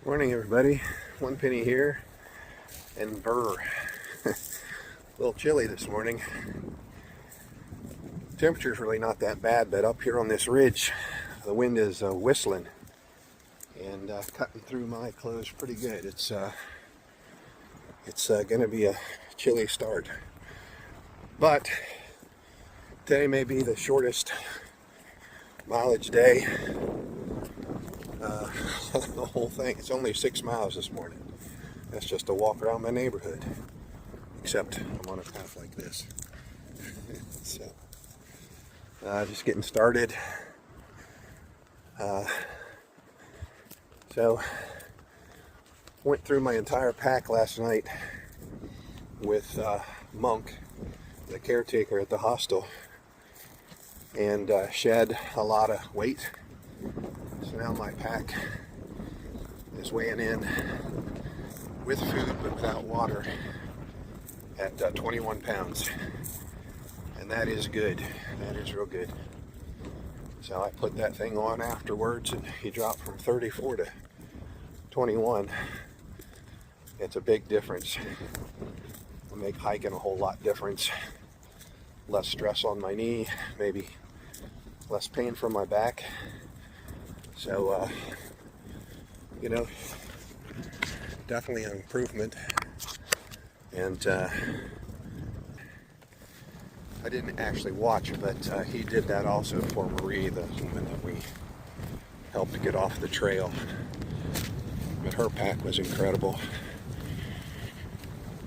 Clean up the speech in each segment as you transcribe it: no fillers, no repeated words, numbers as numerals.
Morning, everybody. One penny here, and brr. A little chilly this morning. Temperature's really not that bad, but up here on this ridge, the wind is whistling and cutting through my clothes pretty good. It's going to be a chilly start, but today may be the shortest mileage day. The whole thing. It's only 6 miles this morning. That's just a walk around my neighborhood. Except I'm on a path like this. So, just getting started. So, went through my entire pack last night with Monk, the caretaker at the hostel, and shed a lot of weight. So now my pack is weighing in with food but without water at 21 pounds. And that is good. That is real good. So I put that thing on afterwards and he dropped from 34 to 21. It's a big difference. It'll make hiking a whole lot difference. Less stress on my knee, maybe less pain from my back. So, definitely an improvement. And I didn't actually watch, but he did that also for Marie, the woman that we helped get off the trail. But her pack was incredible.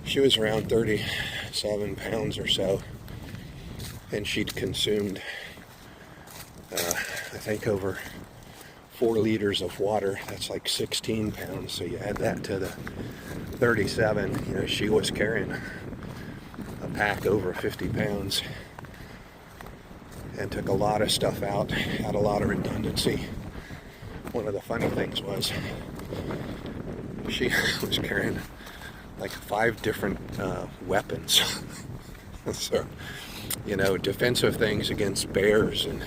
She was around 37 pounds or so, and she'd consumed, I think, over 4 liters of water. That's like 16 pounds. So you add that to the 37, she was carrying a pack over 50 pounds and took a lot of stuff out, had a lot of redundancy. One of the funny things was she was carrying like 5 different weapons. So, defensive things against bears and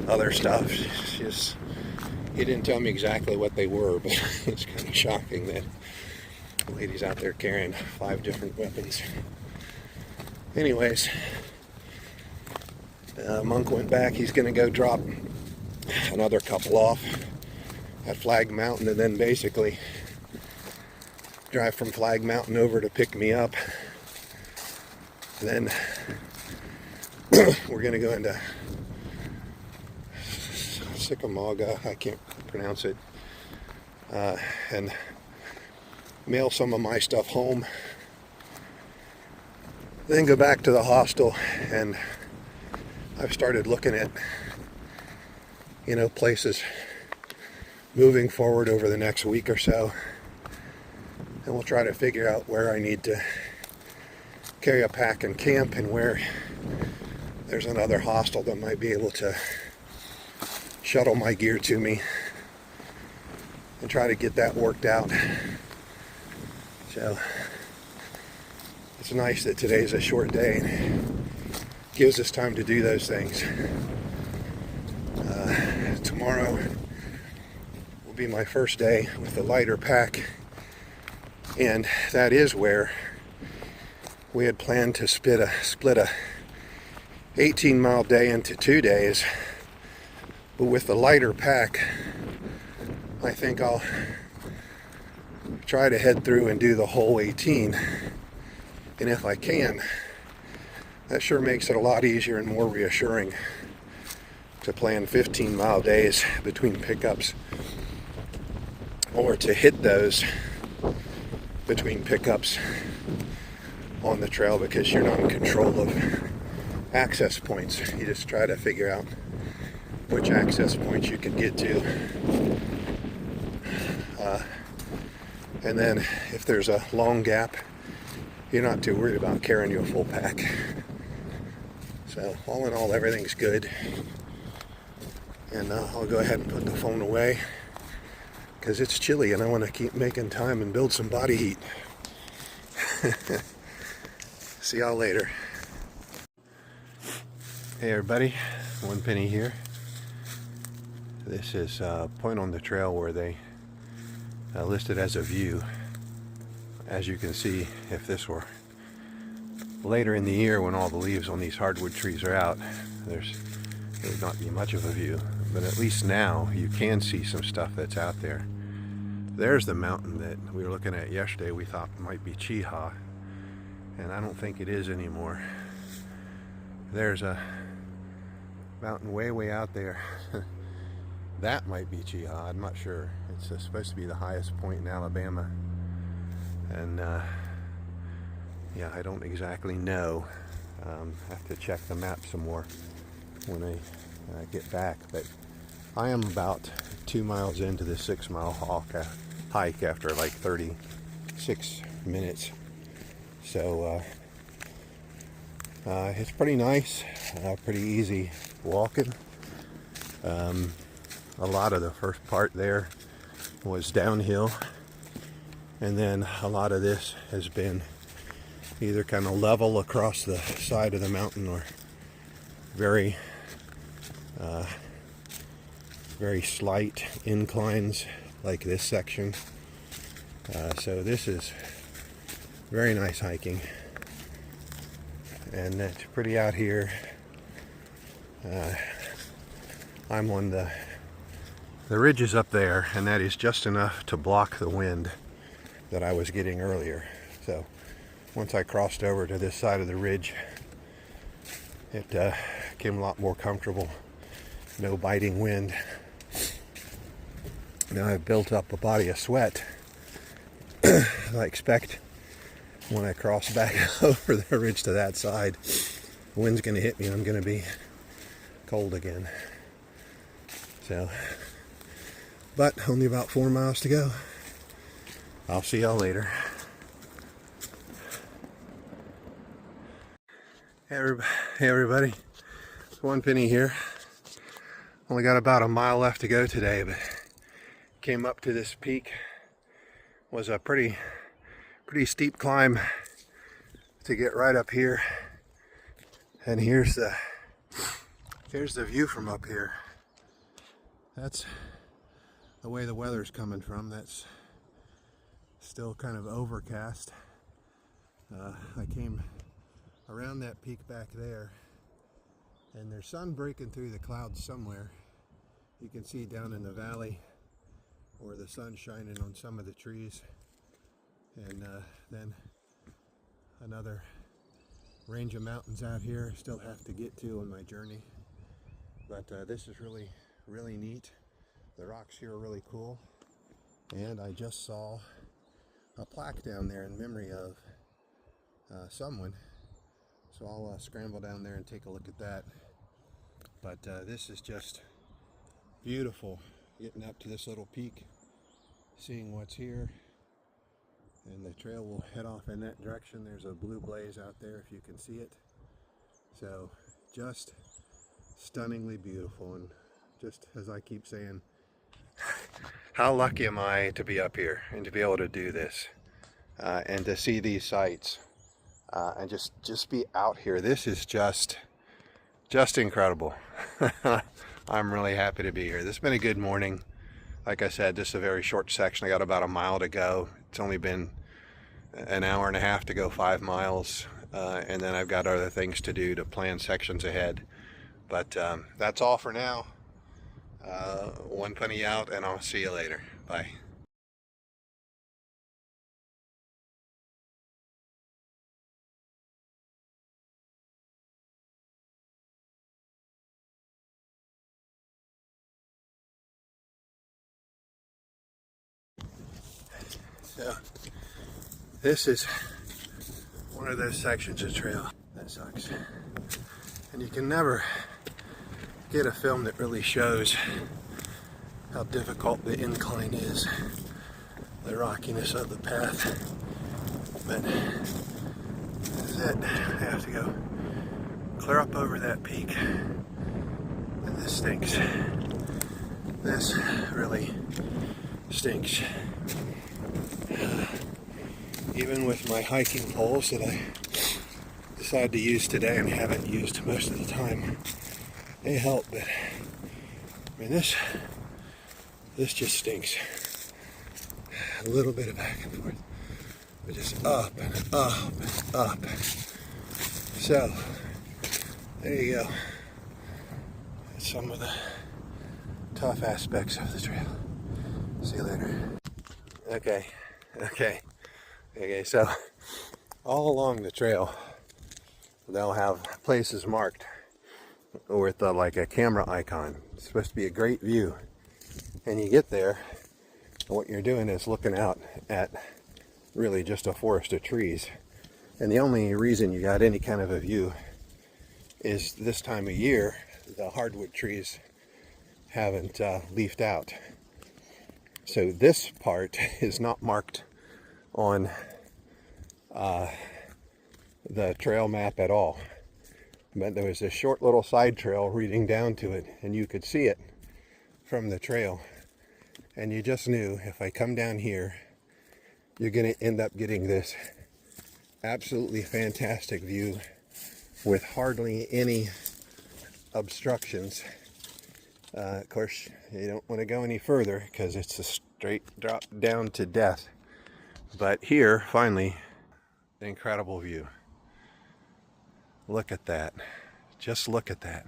other stuff. He didn't tell me exactly what they were, but it's kind of shocking that the lady's out there carrying 5 different weapons. Anyways, Monk went back. He's going to go drop another couple off at Flag Mountain and then basically drive from Flag Mountain over to pick me up. Then we're going to go into Chickamauga, I can't pronounce it, and mail some of my stuff home. Then go back to the hostel, and I've started looking at, places moving forward over the next week or so, and we'll try to figure out where I need to carry a pack and camp and where there's another hostel that might be able to shuttle my gear to me and try to get that worked out. So it's nice that today's a short day and gives us time to do those things. Tomorrow will be my first day with the lighter pack, and that is where we had planned to split a 18-mile day into 2 days. But with the lighter pack, I think I'll try to head through and do the whole 18. And if I can, that sure makes it a lot easier and more reassuring to plan 15-mile days between pickups, or to hit those between pickups on the trail, because you're not in control of access points. You just try to figure out which access points you can get to. And then if there's a long gap, you're not too worried about carrying you a full pack. So all in all, everything's good. And I'll go ahead and put the phone away because it's chilly and I want to keep making time and build some body heat. See y'all later. Hey everybody, One Penny here. This is a point on the trail where they listed as a view. As you can see, if this were later in the year when all the leaves on these hardwood trees are out, there would not be much of a view. But at least now you can see some stuff that's out there. There's the mountain that we were looking at yesterday we thought might be Chiha, and I don't think it is anymore. There's a mountain way out there. That might be Chiha, I'm not sure. It's supposed to be the highest point in Alabama. And yeah, I don't exactly know. I have to check the map some more when I get back. But I am about 2 miles into this 6-mile hike after like 36 minutes. So it's pretty nice, pretty easy walking. A lot of the first part there was downhill, and then a lot of this has been either kind of level across the side of the mountain or very slight inclines like this section. So this is very nice hiking, and it's pretty out here. I'm on the ridge is up there, and that is just enough to block the wind that I was getting earlier. So once I crossed over to this side of the ridge, it became a lot more comfortable. No biting wind. Now I've built up a body of sweat. I expect when I cross back over the ridge to that side, the wind's going to hit me and I'm going to be cold again. So, but only about 4 miles to go. I'll see y'all later. Hey everybody, it's One Penny here. Only got about a mile left to go today, but came up to this peak. Was a pretty steep climb to get right up here. And here's the view from up here. That's the way the weather's coming from. That's still kind of overcast. I came around that peak back there, and there's sun breaking through the clouds somewhere. You can see down in the valley where the sun's shining on some of the trees, and then another range of mountains out here I still have to get to on my journey. But this is really neat. The rocks here are really cool, and I just saw a plaque down there in memory of someone. So I'll scramble down there and take a look at that. But this is just beautiful, getting up to this little peak, seeing what's here. And the trail will head off in that direction. There's a blue blaze out there if you can see it. So just stunningly beautiful, and just as I keep saying, how lucky am I to be up here and to be able to do this and to see these sights and just be out here. This is just incredible. I'm really happy to be here. This has been a good morning. Like I said, this is a very short section. I got about a mile to go. It's only been an hour and a half to go 5 miles, and then I've got other things to do to plan sections ahead. But that's all for now. One Penny out, and I'll see you later. Bye. So this is one of those sections of trail that sucks, and you can never get a film that really shows how difficult the incline is, the rockiness of the path. But this is it. I have to go clear up over that peak, and this stinks. This really stinks. Even with my hiking poles that I decided to use today and haven't used most of the time, they help, but I mean this just stinks. a little bit of back and forth, but just up and up and up. So, there you go. That's some of the tough aspects of the trail. See you later. Okay, so all along the trail, they'll have places marked with like a camera icon. It's supposed to be a great view. And you get there, and what you're doing is looking out at really just a forest of trees. And the only reason you got any kind of a view is this time of year, the hardwood trees haven't leafed out. So this part is not marked on the trail map at all. But there was a short little side trail leading down to it, and you could see it from the trail. And you just knew, if I come down here, you're going to end up getting this absolutely fantastic view with hardly any obstructions. Of course, you don't want to go any further because it's a straight drop down to death. But here, finally, an incredible view. Look at that. Just look at that.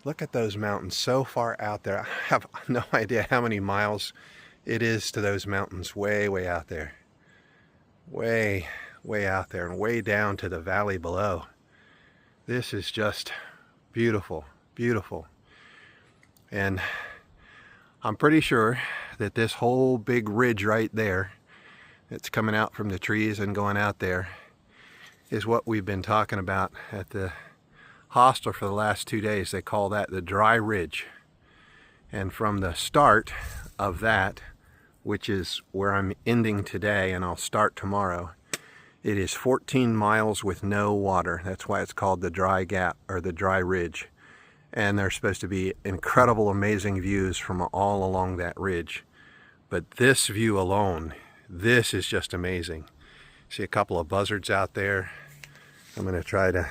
Look at those mountains so far out there. I have no idea how many miles it is to those mountains way, way out there. Way, way out there and way down to the valley below. This is just beautiful, beautiful. And I'm pretty sure that this whole big ridge right there that's coming out from the trees and going out there is what we've been talking about at the hostel for the last 2 days. They call that the dry ridge. And from the start of that, which is where I'm ending today and I'll start tomorrow, it is 14 miles with no water. That's why it's called the dry gap or the dry ridge. And there's supposed to be incredible, amazing views from all along that ridge. But this view alone, this is just amazing. See a couple of buzzards out there. I'm going to try to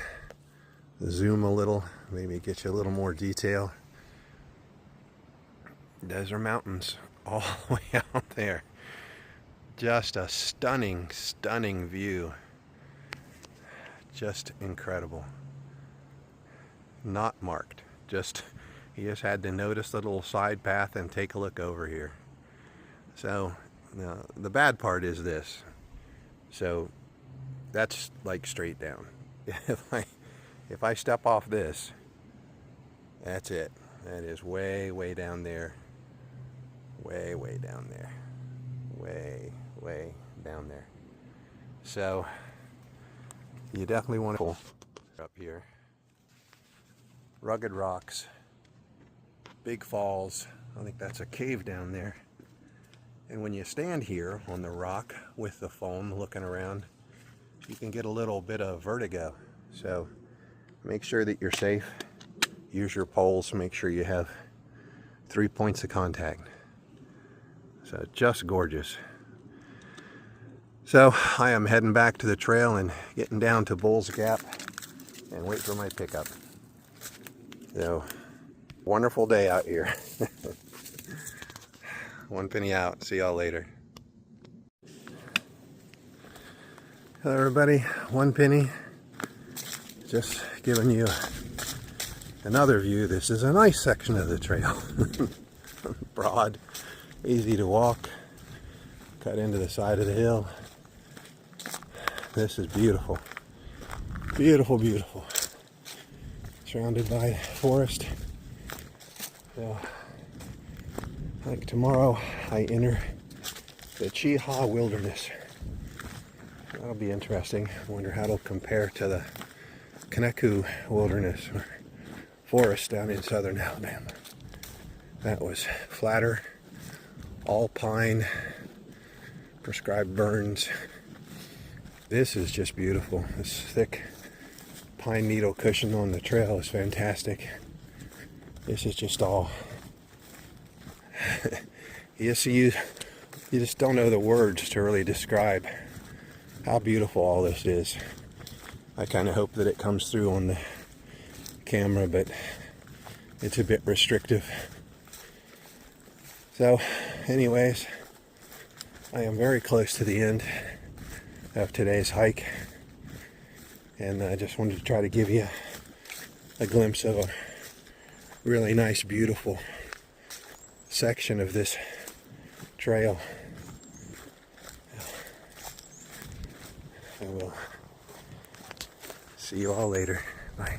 zoom a little, maybe get you a little more detail. Those are mountains all the way out there. Just a stunning, stunning view. Just incredible. Not marked. You just had to notice the little side path and take a look over here. So the bad part is this. So that's like straight down. If I step off this, that's it. That is way, way down there. Way, way down there. Way, way down there. So you definitely want to pull up here. Rugged rocks, big falls. I think that's a cave down there. And when you stand here on the rock with the foam looking around, you can get a little bit of vertigo. So make sure that you're safe. Use your poles. Make sure you have 3 points of contact. So just gorgeous. So I am heading back to the trail and getting down to Bull's Gap and wait for my pickup. So, wonderful day out here. One penny out. See y'all later. Hello everybody, One Penny. Just giving you another view. This is a nice section of the trail. Broad, easy to walk. Cut into the side of the hill. This is beautiful. Beautiful, beautiful. Surrounded by forest. So, like tomorrow I enter the Cheetah Wilderness. That'll be interesting. I wonder how it'll compare to the Kaneku Wilderness or forest down in southern Alabama. That was flatter, all pine, prescribed burns. This is just beautiful. This thick pine needle cushion on the trail is fantastic. This is just all you just don't know the words to really describe how beautiful all this is. I kind of hope that it comes through on the camera, but it's a bit restrictive. So anyways, I am very close to the end of today's hike, and I just wanted to try to give you a glimpse of a really nice, beautiful section of this trail. I will see you all later. Bye.